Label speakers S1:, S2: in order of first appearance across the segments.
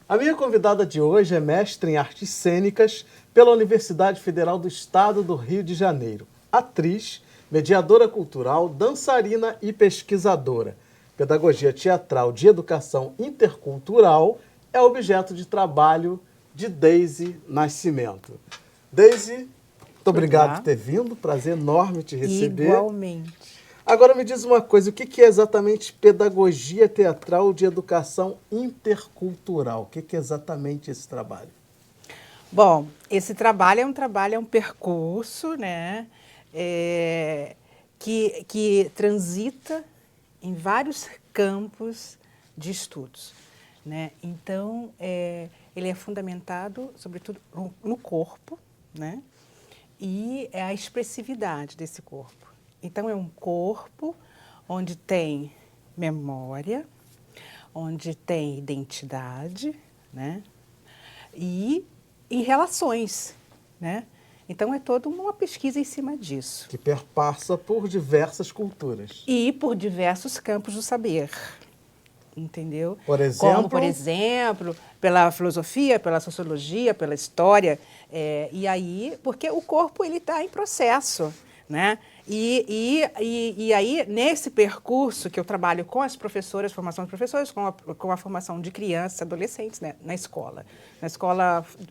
S1: A minha convidada de hoje é mestre em artes cênicas pela Universidade Federal do Estado do Rio de Janeiro. Atriz, mediadora cultural, dançarina e pesquisadora. Pedagogia teatral de educação intercultural é objeto de trabalho de Deise Nascimento. Deise, muito obrigado por ter vindo, prazer enorme te receber.
S2: Igualmente.
S1: Agora me diz uma coisa, o que é exatamente pedagogia teatral de educação intercultural? O que é exatamente esse trabalho?
S2: Bom, esse trabalho é um percurso, né, que transita em vários campos de estudos, né? Então, ele é fundamentado, sobretudo, no corpo, né, e é a expressividade desse corpo. Então, é um corpo onde tem memória, onde tem identidade, né? E em relações, né? Então, é toda uma pesquisa em cima disso.
S1: Que perpassa por diversas culturas.
S2: E por diversos campos do saber, entendeu?
S1: Por exemplo?
S2: Como, por exemplo, pela filosofia, pela sociologia, pela história. E aí, porque o corpo ele está em processo, né? E aí, nesse percurso que eu trabalho com as professoras, formação de professores, com a formação de crianças e adolescentes, né, na escola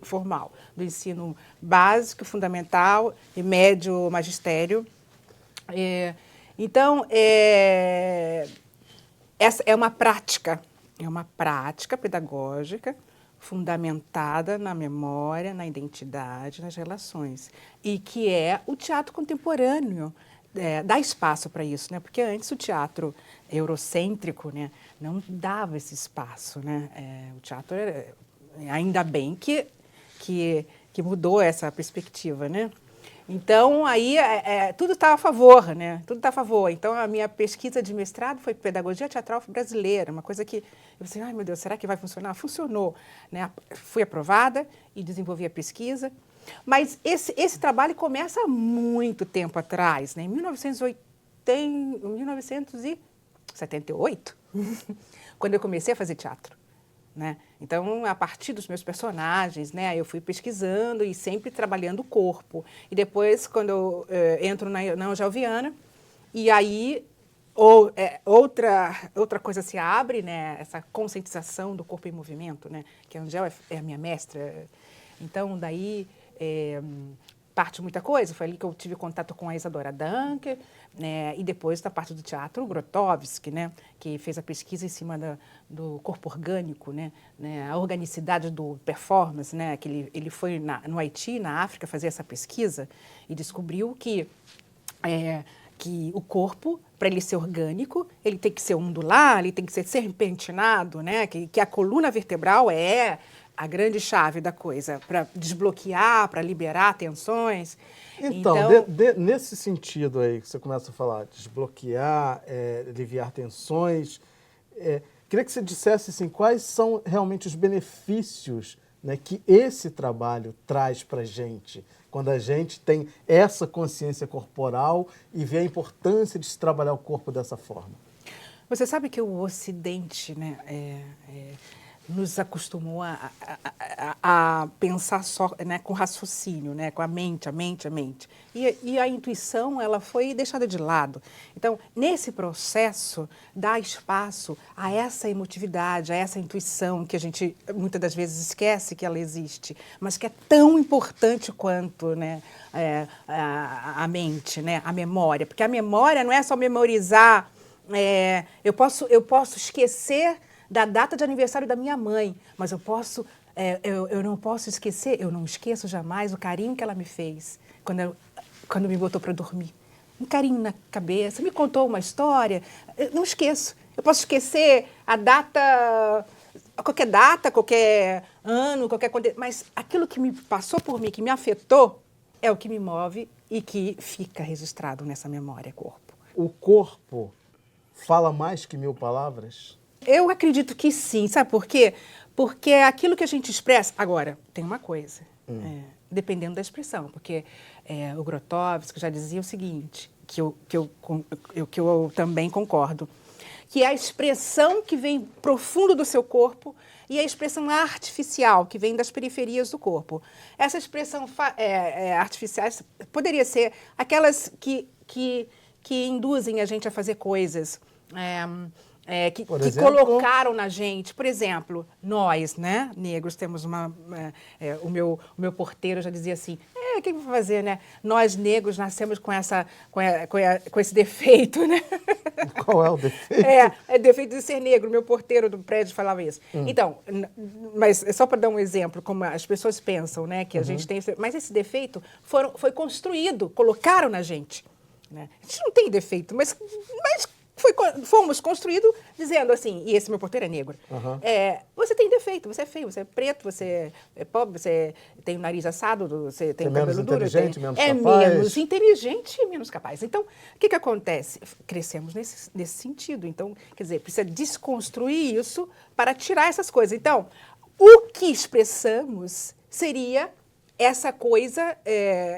S2: formal, do ensino básico, fundamental e médio magistério. Então, essa é uma prática pedagógica fundamentada na memória, na identidade, nas relações. E que é o teatro contemporâneo, dá espaço para isso, né? Porque antes o teatro eurocêntrico, né, não dava esse espaço, né? O teatro, ainda bem que mudou essa perspectiva, né? Então, aí, tudo está a favor, né? Tudo está a favor. Então, a minha pesquisa de mestrado foi pedagogia teatral brasileira, uma coisa que eu pensei, ai meu Deus, será que vai funcionar? Funcionou, né? Fui aprovada e desenvolvi a pesquisa. Mas esse trabalho começa há muito tempo atrás, né? Em 1978, quando eu comecei a fazer teatro. Né? Então, a partir dos meus personagens, né, eu fui pesquisando e sempre trabalhando o corpo. E depois, quando eu entro na Angelviana, e aí outra coisa se abre, né, essa conscientização do corpo em movimento, né, que a Angel é a minha mestra. Então, daí parte muita coisa. Foi ali que eu tive contato com a Isadora Dunker, né, e depois da parte do teatro, o Grotowski, né, que fez a pesquisa em cima do corpo orgânico, né, a organicidade do performance, né, que ele foi no Haiti, na África, fazer essa pesquisa e descobriu que o corpo, para ele ser orgânico, ele tem que ser ondular, ele tem que ser serpentinado, né, que a coluna vertebral é a grande chave da coisa, para desbloquear, para liberar tensões.
S1: Então nesse sentido aí que você começa a falar, desbloquear, aliviar tensões, queria que você dissesse assim, quais são realmente os benefícios, né, que esse trabalho traz para a gente, quando a gente tem essa consciência corporal e vê a importância de se trabalhar o corpo dessa forma.
S2: Você sabe que o Ocidente, né, nos acostumou a pensar só, né, com raciocínio, né, com a mente. E a intuição, ela foi deixada de lado. Então, nesse processo, dá espaço a essa emotividade, a essa intuição que a gente muitas das vezes esquece que ela existe, mas que é tão importante quanto, né, a mente, né, a memória. Porque a memória não é só memorizar. Eu posso esquecer da data de aniversário da minha mãe, mas eu não posso esquecer, eu não esqueço jamais o carinho que ela me fez quando me botou para dormir. Um carinho na cabeça, me contou uma história, eu não esqueço. Eu posso esquecer a data, qualquer ano, mas aquilo que me passou por mim, que me afetou, é o que me move e que fica registrado nessa memória corpo.
S1: O corpo fala mais que 1000 palavras?
S2: Eu acredito que sim, sabe por quê? Porque aquilo que a gente expressa... Agora, tem uma coisa, dependendo da expressão, porque o Grotowski já dizia o seguinte, que eu também concordo, que é a expressão que vem profundo do seu corpo e a expressão artificial, que vem das periferias do corpo. Essa expressão artificiais poderia ser aquelas que induzem a gente a fazer coisas, que colocaram na gente. Por exemplo, nós, né, negros, temos o meu porteiro já dizia assim, o que eu vou fazer, né? Nós, negros, nascemos com esse defeito, né?
S1: Qual é o defeito?
S2: É defeito de ser negro. Meu porteiro do prédio falava isso. Então, mas só para dar um exemplo, como as pessoas pensam, né, que a gente tem... Mas esse defeito foi construído, colocaram na gente. Né? A gente não tem defeito, mas fomos construídos dizendo assim, e esse meu porteiro é negro, você tem defeito, você é feio, você é preto, você é pobre, você tem o nariz assado, você tem o cabelo duro.
S1: Menos inteligente, menos capaz.
S2: Menos inteligente e menos capaz. Então, o que acontece? Crescemos nesse sentido. Então, quer dizer, precisa desconstruir isso para tirar essas coisas. Então, o que expressamos seria essa coisa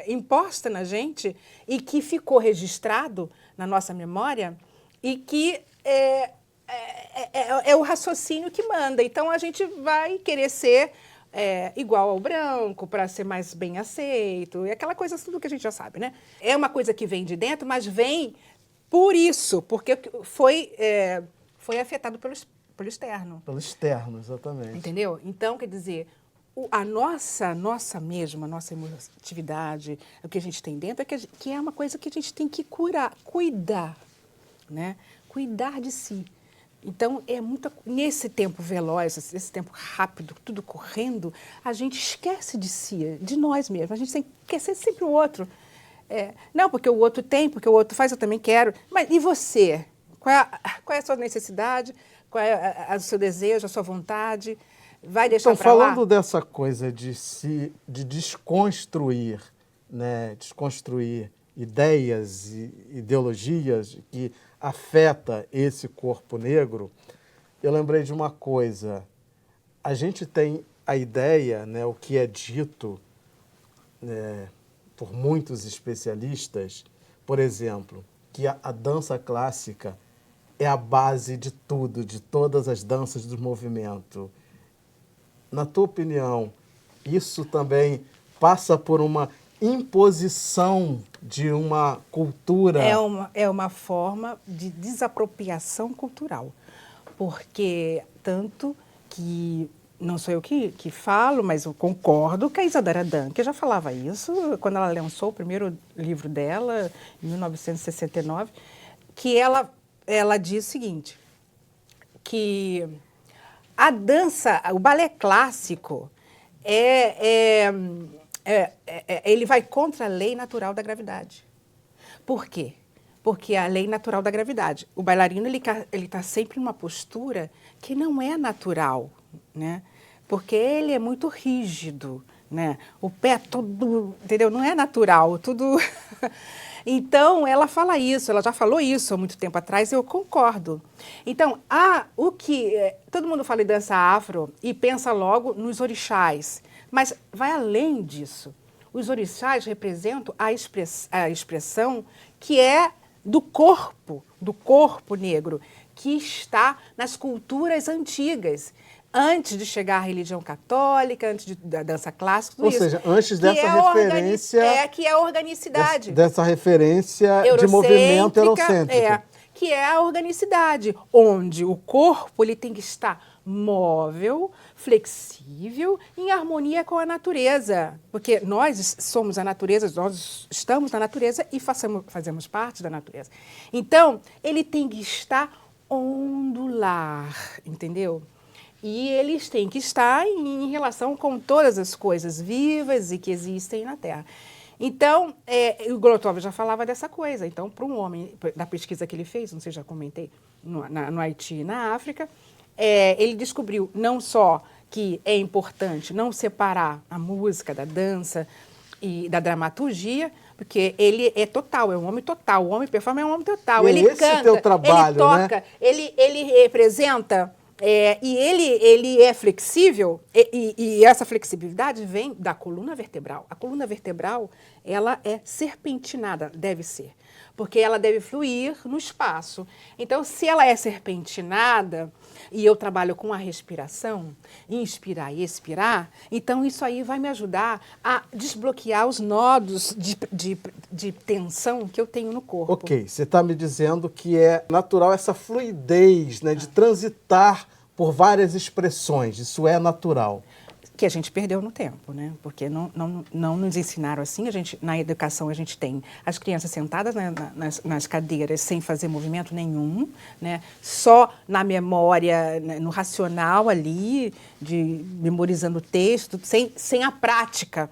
S2: imposta na gente e que ficou registrado na nossa memória e que é o raciocínio que manda. Então, a gente vai querer ser igual ao branco para ser mais bem aceito, e aquela coisa, tudo que a gente já sabe, né? É uma coisa que vem de dentro, mas vem por isso, porque foi afetado pelo externo.
S1: Pelo externo, exatamente.
S2: Entendeu? Então, quer dizer, a nossa emotividade, o que a gente tem dentro, que é uma coisa que a gente tem que cuidar, né? Cuidar de si. Então, nesse tempo veloz, esse tempo rápido, tudo correndo, a gente esquece de si, de nós mesmos. A gente tem que esquecer sempre o outro. Não, porque o outro tem, porque o outro faz, eu também quero. Mas e você? Qual é a sua necessidade? Qual é o seu desejo, a sua vontade? Vai deixar para lá?
S1: Falando dessa coisa de desconstruir, né? Desconstruir ideias e ideologias que afeta esse corpo negro, eu lembrei de uma coisa. A gente tem a ideia, né, o que é dito por muitos especialistas, por exemplo, que a dança clássica é a base de tudo, de todas as danças do movimento. Na tua opinião, isso também passa por uma imposição de uma cultura?
S2: É uma forma de desapropriação cultural, porque tanto que, não sou eu que falo, mas eu concordo que a Isadora Duncan já falava isso quando ela lançou o primeiro livro dela, em 1969, que ela diz o seguinte, que a dança, o balé clássico, ele vai contra a lei natural da gravidade. Por quê? Porque a lei natural da gravidade. O bailarino ele está sempre numa postura que não é natural, né? Porque ele é muito rígido, né? O pé todo, entendeu? Não é natural, tudo. Então, ela fala isso, ela já falou isso há muito tempo atrás, e eu concordo. Então, todo mundo fala em dança afro e pensa logo nos orixás, mas vai além disso. Os orixás representam a expressão que é do corpo negro, que está nas culturas antigas, antes de chegar à religião católica, antes da dança clássica, tudo isso.
S1: Ou seja, antes dessa referência...
S2: que é a organicidade.
S1: Dessa referência de movimento eurocêntrico.
S2: Que é a organicidade, onde o corpo ele tem que estar móvel, flexível, em harmonia com a natureza. Porque nós somos a natureza, nós estamos na natureza e fazemos parte da natureza. Então, ele tem que estar ondular, entendeu? E eles têm que estar em relação com todas as coisas vivas e que existem na Terra. Então, o Grotov já falava dessa coisa. Então, para um homem, da pesquisa que ele fez, não sei, já comentei, no Haiti e na África, ele descobriu não só que é importante não separar a música da dança e da dramaturgia, Porque ele é total, é um homem total. O homem performa é um homem total.
S1: E
S2: ele
S1: esse
S2: canta,
S1: teu trabalho,
S2: ele toca,
S1: né?
S2: ele representa, e ele é flexível, e essa flexibilidade vem da coluna vertebral. A coluna vertebral, ela é serpentinada, deve ser, porque ela deve fluir no espaço. Então, se ela é serpentinada, e eu trabalho com a respiração, inspirar e expirar, então isso aí vai me ajudar a desbloquear os nodos de tensão que eu tenho no corpo.
S1: Ok, você está me dizendo que é natural essa fluidez, né, de transitar por várias expressões, isso é natural.
S2: Que a gente perdeu no tempo, né? Porque não nos ensinaram assim. Na educação, a gente tem as crianças sentadas nas cadeiras sem fazer movimento nenhum, né? Só na memória, né, no racional ali, memorizando o texto, sem a prática.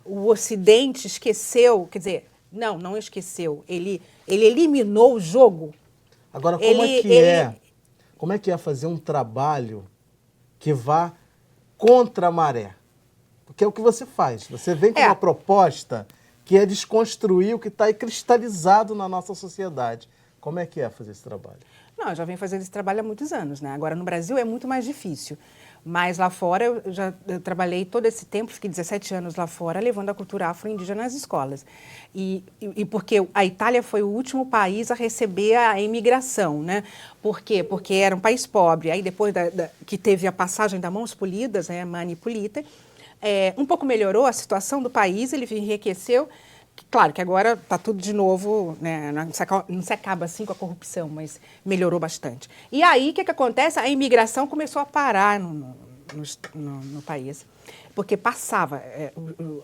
S2: O Ocidente esqueceu, quer dizer, não esqueceu, ele eliminou o jogo.
S1: Agora, como é que é fazer um trabalho que vá contra a maré? Porque é o que você faz. Você vem com uma proposta que é desconstruir o que está aí cristalizado na nossa sociedade. Como é que é fazer esse trabalho?
S2: Não, eu já venho fazendo esse trabalho há muitos anos, né? Agora, no Brasil é muito mais difícil. Mas lá fora, eu trabalhei todo esse tempo, fiquei 17 anos lá fora, levando a cultura afro-indígena nas escolas. E porque a Itália foi o último país a receber a imigração, né? Por quê? Porque era um país pobre. Aí, depois que teve a passagem das mãos polidas, né, Mani Pulita, um pouco melhorou a situação do país, ele enriqueceu. Claro que agora está tudo de novo, né? Não se acaba assim com a corrupção, mas melhorou bastante. E aí, o que acontece? A imigração começou a parar no país, porque passava.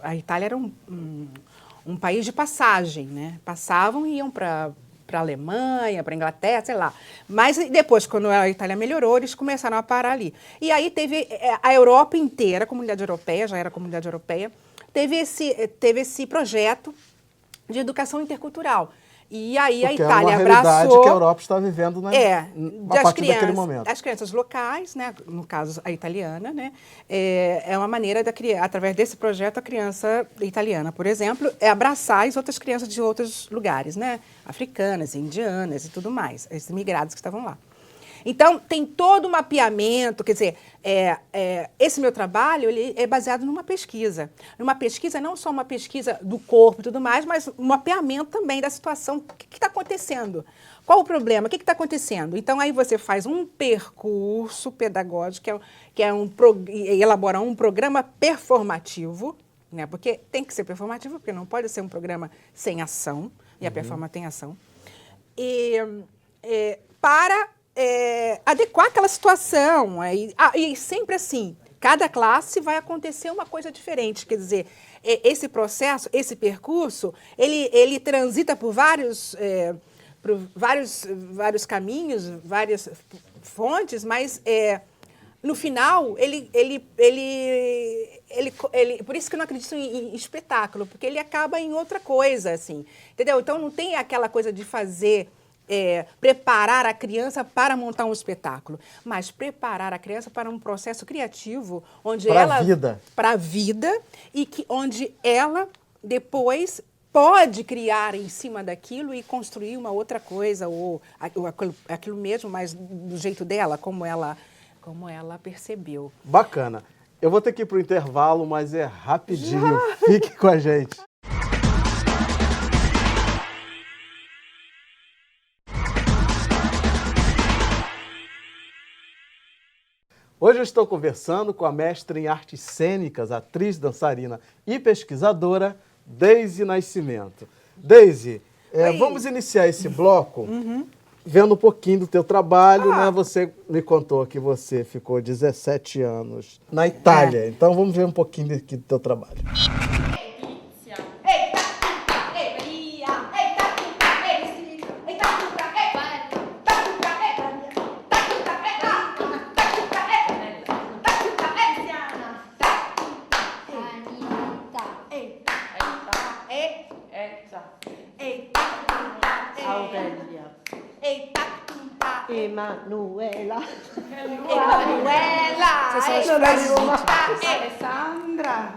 S2: A Itália era um país de passagem, né? Passavam e iam para a Alemanha, para a Inglaterra, sei lá. Mas depois, quando a Itália melhorou, eles começaram a parar ali. E aí teve a Europa inteira, a comunidade europeia, já era a comunidade europeia, teve esse projeto de educação intercultural. E aí a Itália abraçou...
S1: Porque é uma realidade que a Europa está vivendo a partir daquele momento.
S2: As crianças locais, né, no caso a italiana, né, é uma maneira de criar, através desse projeto, a criança italiana, por exemplo, abraçar as outras crianças de outros lugares, né, africanas, indianas e tudo mais, esses imigrados que estavam lá. Então, tem todo um mapeamento, quer dizer, esse meu trabalho ele é baseado numa pesquisa. Numa pesquisa, não só uma pesquisa do corpo e tudo mais, mas um mapeamento também da situação. O que está acontecendo? Qual o problema? O que está acontecendo? Então, aí você faz um percurso pedagógico, elabora um programa performativo, né? Porque tem que ser performativo, porque não pode ser um programa sem ação, e a performance tem ação. Para adequar aquela situação. E sempre assim, cada classe vai acontecer uma coisa diferente. Quer dizer, esse processo, esse percurso, ele transita por vários caminhos, várias fontes, mas no final, por isso que eu não acredito em espetáculo, porque ele acaba em outra coisa, assim, entendeu? Então, não tem aquela coisa de fazer... preparar a criança para montar um espetáculo, mas preparar a criança para um processo criativo onde para a vida e onde ela depois pode criar em cima daquilo e construir uma outra coisa ou aquilo mesmo, mas do jeito dela, como ela percebeu.
S1: Bacana. Eu vou ter que ir para o intervalo, mas é rapidinho. Fique com a gente. Hoje eu estou conversando com a mestra em artes cênicas, atriz, dançarina e pesquisadora, Deise Nascimento. Deise, vamos iniciar esse bloco vendo um pouquinho do teu trabalho, né? Você me contou que você ficou 17 anos na Itália, então vamos ver um pouquinho aqui do teu trabalho.
S3: Emanuela.
S2: Vocês são as
S3: Alessandra.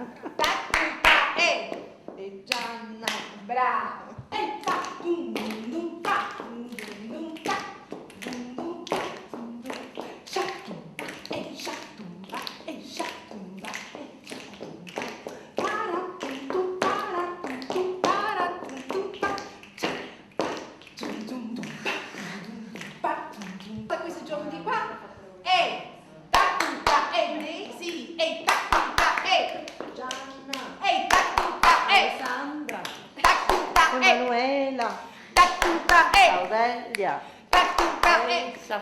S2: Bravo. Ei, tá, dum, dum, dum, tá, dum, dum, dum, tá, dum, dum, tá, dum, dum, chá, tum, ei, chá, tum, tá, ei, chá, tum, tá, ei, chá, tum, tá, para, tum, para, tum, para, tum, tá, chá, tum, dum, dum, pá, tum, dum. Tá com esse jogo de quatro? Ei, tá, tum, tá, ei, Daisy, ei, tá, tum, tá, ei, Jana, ei, tá, tum, tá, ei,
S3: Sandra,
S2: Emanuela,
S3: Aurelia, Elsa,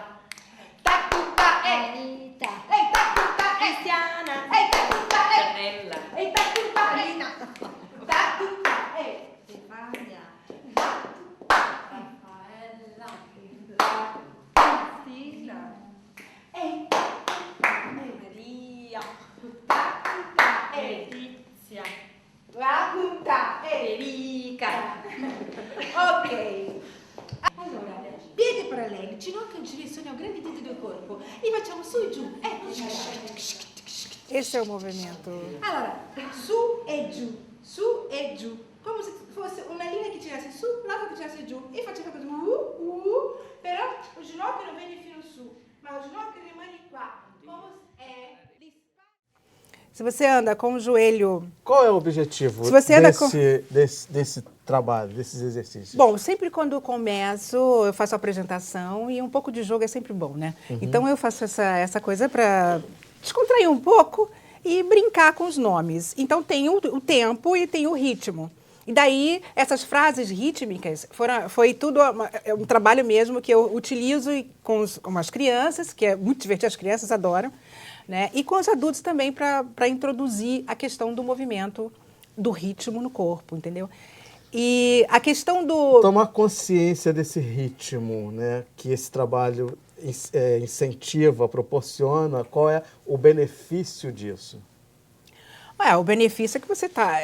S3: Anita, Cristiana, Janella, Alina, Stefania, Raffaella, Cristina, Maria, Letizia, Federica.
S2: Ok. Allora, piedi paralleli, ginocchio in direzione ao grande dito do corpo e facciamo su e giù. Esse é o movimento. Allora, su e giù, su e giù. Come se fosse una linea che tirasse su, l'altra che tirasse giù. E faceva così, però o ginocchio non viene fino su, ma o ginocchio rimane qua. Come é... Se você anda com o joelho...
S1: Qual é o objetivo
S2: Se você anda
S1: desse trabalho, desses exercícios?
S2: Bom, sempre quando eu começo, eu faço a apresentação e um pouco de jogo é sempre bom, né? Então eu faço essa coisa para descontrair um pouco e brincar com os nomes. Então tem o tempo e tem o ritmo. E daí, essas frases rítmicas, foi tudo um trabalho mesmo que eu utilizo com as crianças, que é muito divertido, as crianças adoram, né? E com os adultos também para introduzir a questão do movimento, do ritmo no corpo, entendeu? E a questão do...
S1: Tomar consciência desse ritmo, né, que esse trabalho incentiva, proporciona, qual é o benefício disso?
S2: O benefício é que você está...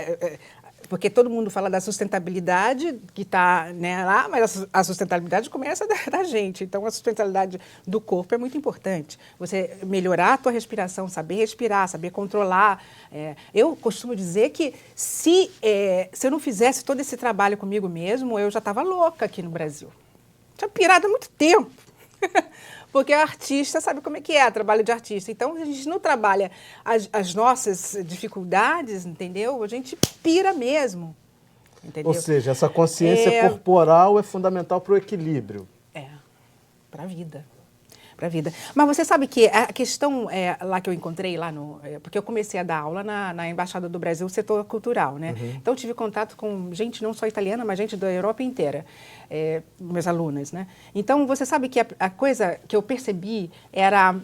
S2: Porque todo mundo fala da sustentabilidade que está, né, lá, mas a sustentabilidade começa da gente. Então, a sustentabilidade do corpo é muito importante. Você melhorar a tua respiração, saber respirar, saber controlar. Eu costumo dizer que se eu não fizesse todo esse trabalho comigo mesmo, eu já estava louca aqui no Brasil. Tinha pirado há muito tempo. Porque o artista sabe como é que é, trabalho de artista. Então, a gente não trabalha as nossas dificuldades, entendeu? A gente pira mesmo, entendeu?
S1: Ou seja, essa consciência corporal é fundamental para o equilíbrio.
S2: Para a vida. Para a vida. Mas você sabe que a questão lá que eu encontrei, porque eu comecei a dar aula na Embaixada do Brasil, setor cultural, né? Então, eu tive contato com gente não só italiana, mas gente da Europa inteira, meus alunos, né? Então, você sabe que a coisa que eu percebi era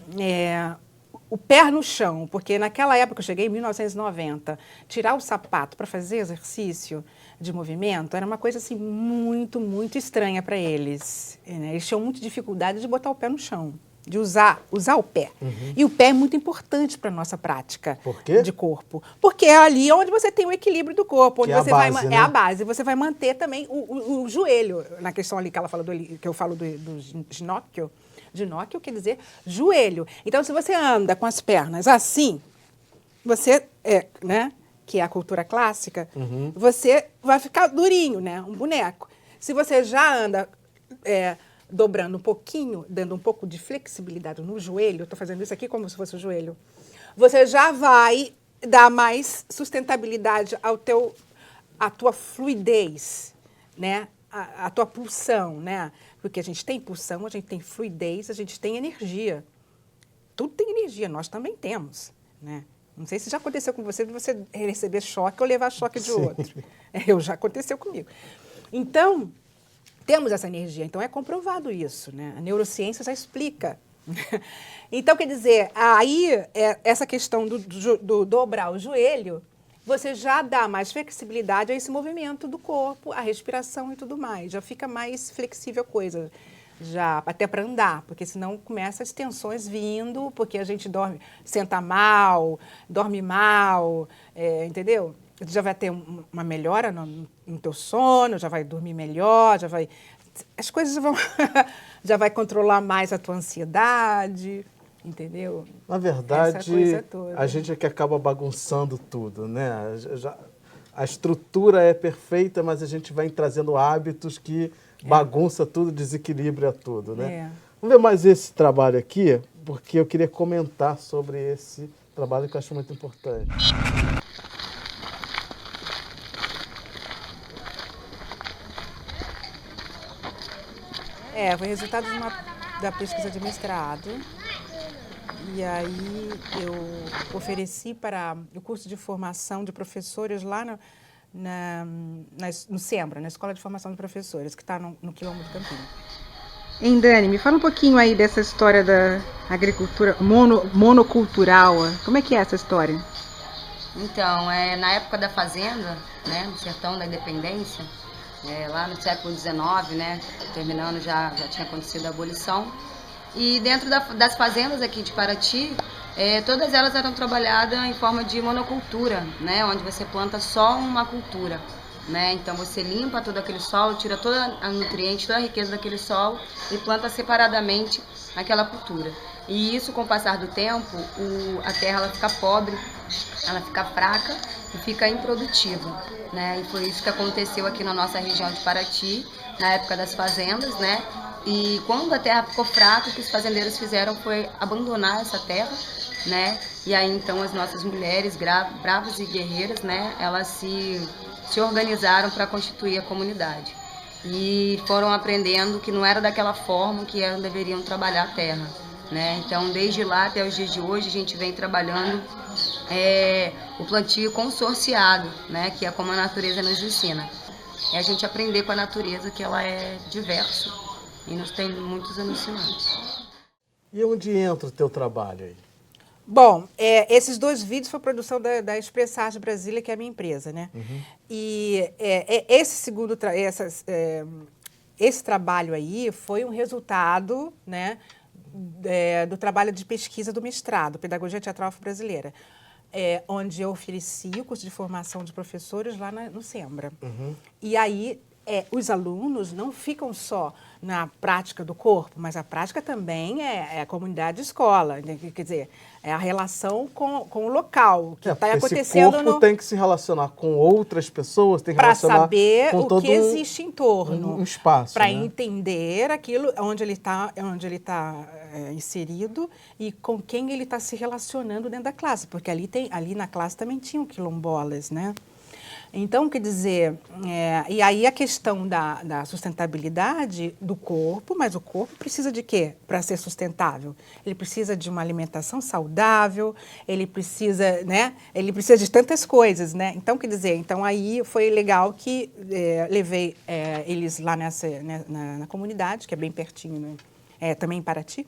S2: o pé no chão, porque naquela época, eu cheguei em 1990, tirar o sapato para fazer exercício de movimento era uma coisa assim muito, muito estranha para eles. Né? Eles tinham muita dificuldade de botar o pé no chão, de usar o pé. E o pé é muito importante para a nossa prática de corpo. Porque é ali onde você tem o equilíbrio do corpo, onde você vai, né? É a base. Você vai manter também o joelho, na questão ali que ela fala que eu falo do ginóquio. Ginóquio quer dizer joelho. Então, se você anda com as pernas assim, você, né? Que é a cultura clássica, você vai ficar durinho, né? Um boneco. Se você já anda dobrando um pouquinho, dando um pouco de flexibilidade no joelho, estou fazendo isso aqui como se fosse o joelho, você já vai dar mais sustentabilidade à tua fluidez, né? A tua pulsão, né? Porque a gente tem pulsão, a gente tem fluidez, a gente tem energia. Tudo tem energia, nós também temos, né? Não sei se já aconteceu com você de você receber choque ou levar choque de outro. Já aconteceu comigo. Então, temos essa energia. Então, é comprovado isso, né? A neurociência já explica. Então, quer dizer, aí, essa questão do dobrar o joelho, você já dá mais flexibilidade a esse movimento do corpo, a respiração e tudo mais. Já fica mais flexível a coisa. Já até para andar, porque senão começa as tensões vindo, porque a gente senta mal, dorme mal, entendeu? Já vai ter uma melhora no teu sono, já vai dormir melhor, as coisas já vai controlar mais a tua ansiedade, entendeu?
S1: Na verdade, a gente é que acaba bagunçando tudo, né? a estrutura é perfeita, mas a gente vai trazendo hábitos que bagunça tudo, desequilibra tudo, né? Vamos ver mais esse trabalho aqui, porque eu queria comentar sobre esse trabalho que eu acho muito importante.
S2: Foi resultado da pesquisa de mestrado. E aí eu ofereci para o curso de formação de professores lá no SEMBRA, na Escola de Formação de Professores, que está no Quilombo do Campinho.
S4: Hein, Dani, me fala um pouquinho aí dessa história da agricultura monocultural. Como é que é essa história?
S5: Então, na época da fazenda, né, no sertão da independência, lá no século XIX, né, terminando já tinha acontecido a abolição. E dentro das fazendas aqui de Paraty, todas elas eram trabalhadas em forma de monocultura, né, onde você planta só uma cultura. Né? Então você limpa todo aquele solo, tira toda a nutriente, toda a riqueza daquele solo e planta separadamente aquela cultura. E isso, com o passar do tempo, a terra ela fica pobre, ela fica fraca e fica improdutiva, né? E foi isso que aconteceu aqui na nossa região de Paraty, na época das fazendas, né? E quando a terra ficou fraca, o que os fazendeiros fizeram foi abandonar essa terra, né? E aí então as nossas mulheres bravas e guerreiras, né? Elas se organizaram para constituir a comunidade e foram aprendendo que não era daquela forma que elas deveriam trabalhar a terra, né? Então, desde lá até os dias de hoje, a gente vem trabalhando o plantio consorciado, né? Que é como a natureza nos ensina. É a gente aprender com a natureza que ela é diversa e nos tem muitos a nos ensinar.
S1: E onde entra o teu trabalho aí?
S2: Bom, esses 2 vídeos foi produção da Expressage Brasília, que é a minha empresa, né? E esse trabalho aí foi um resultado, né, do trabalho de pesquisa do mestrado, Pedagogia Teatral Afro-Brasileira, onde eu ofereci o curso de formação de professores lá no SEMBRA. E aí os alunos não ficam só na prática do corpo, mas a prática também é a comunidade escola, né? Quer dizer, é a relação com o local, o que está acontecendo.
S1: Esse corpo tem que se relacionar com outras pessoas, tem que
S2: para
S1: relacionar
S2: saber
S1: com
S2: o
S1: todo
S2: que existe em torno,
S1: um espaço,
S2: para
S1: né?
S2: entender aquilo onde ele está inserido e com quem ele está se relacionando dentro da classe, porque ali na classe também tinham quilombolas, né? Então, quer dizer, e aí a questão da sustentabilidade do corpo, mas o corpo precisa de quê para ser sustentável? Ele precisa de uma alimentação saudável, ele precisa, né? Ele precisa de tantas coisas, né? Então, quer dizer, então aí foi legal que levei eles lá na comunidade, que é bem pertinho, né? Também em Paraty,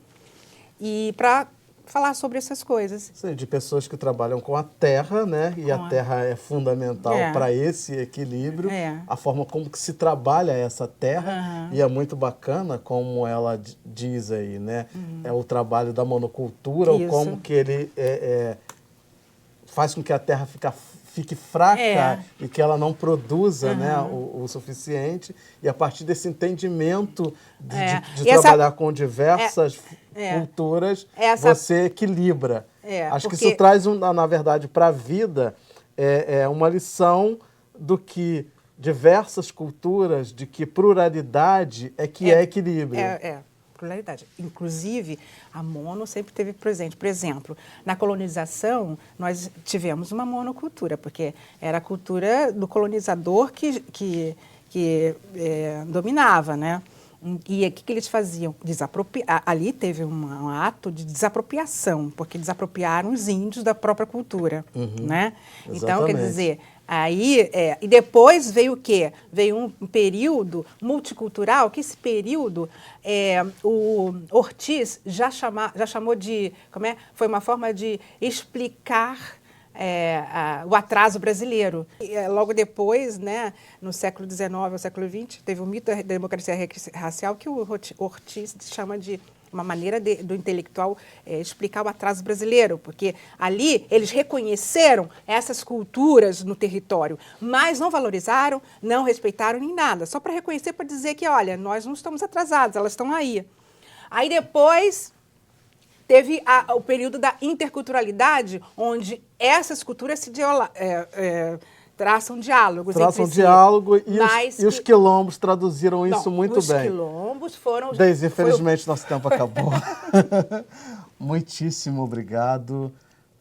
S2: e para falar sobre essas coisas.
S1: Sim, de pessoas que trabalham com a terra, né? E a terra é fundamental para esse equilíbrio. A forma como que se trabalha essa terra. E é muito bacana como ela diz aí, né? É o trabalho da monocultura, ou como que ele faz com que a terra fique fraca e que ela não produza, né, o suficiente. E a partir desse entendimento de trabalhar com diversas culturas, você equilibra. Acho que isso traz, na verdade, para a vida, uma lição do que diversas culturas, de que pluralidade é equilíbrio.
S2: Pluralidade. Inclusive, a mono sempre esteve presente. Por exemplo, na colonização, nós tivemos uma monocultura, porque era a cultura do colonizador que dominava, né? E o que eles faziam? Ali teve um ato de desapropriação, porque desapropriaram os índios da própria cultura, né? Então, quer dizer, aí, e depois veio o quê? Veio um período multicultural, que esse período, o Ortiz já chamou de, foi uma forma de explicar o atraso brasileiro. Logo depois, né, no século XIX ao século XX, teve o mito da democracia racial, que o Ortiz chama de uma maneira do intelectual explicar o atraso brasileiro, porque ali eles reconheceram essas culturas no território, mas não valorizaram, não respeitaram nem nada, só para reconhecer, para dizer que, olha, nós não estamos atrasados, elas estão aí. Aí depois teve o período da interculturalidade, onde essas culturas traçam diálogos
S1: Traçam
S2: entre si.
S1: diálogo e
S2: Mas
S1: os quilombos traduziram isso
S2: Não,
S1: muito
S2: os
S1: bem.
S2: quilombos foram...
S1: Deise, infelizmente nosso tempo acabou. Muitíssimo obrigado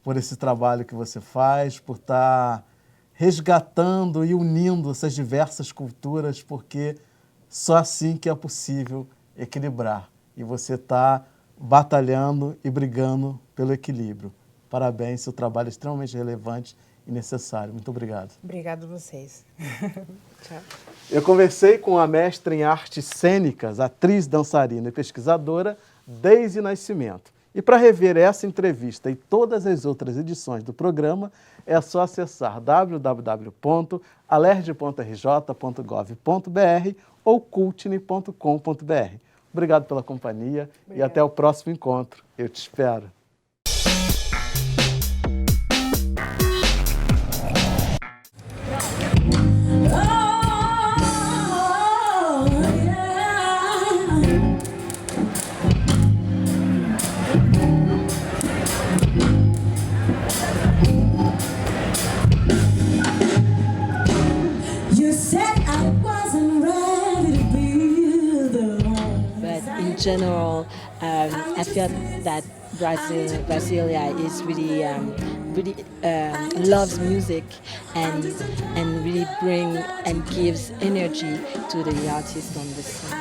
S1: por esse trabalho que você faz, por estar resgatando e unindo essas diversas culturas, porque só assim que é possível equilibrar. E você está batalhando e brigando pelo equilíbrio. Parabéns, seu trabalho é extremamente relevante e necessário. Muito obrigado.
S2: Obrigado a vocês. Tchau.
S1: Eu conversei com a mestra em artes cênicas, atriz, dançarina e pesquisadora, Deise Nascimento. E para rever essa entrevista e todas as outras edições do programa, é só acessar www.alerj.rj.gov.br ou cultine.com.br. Obrigado pela companhia e até o próximo encontro. Eu te espero.
S6: In general, I feel that Brasilia is really loves music and really bring and gives energy to the artists on the scene.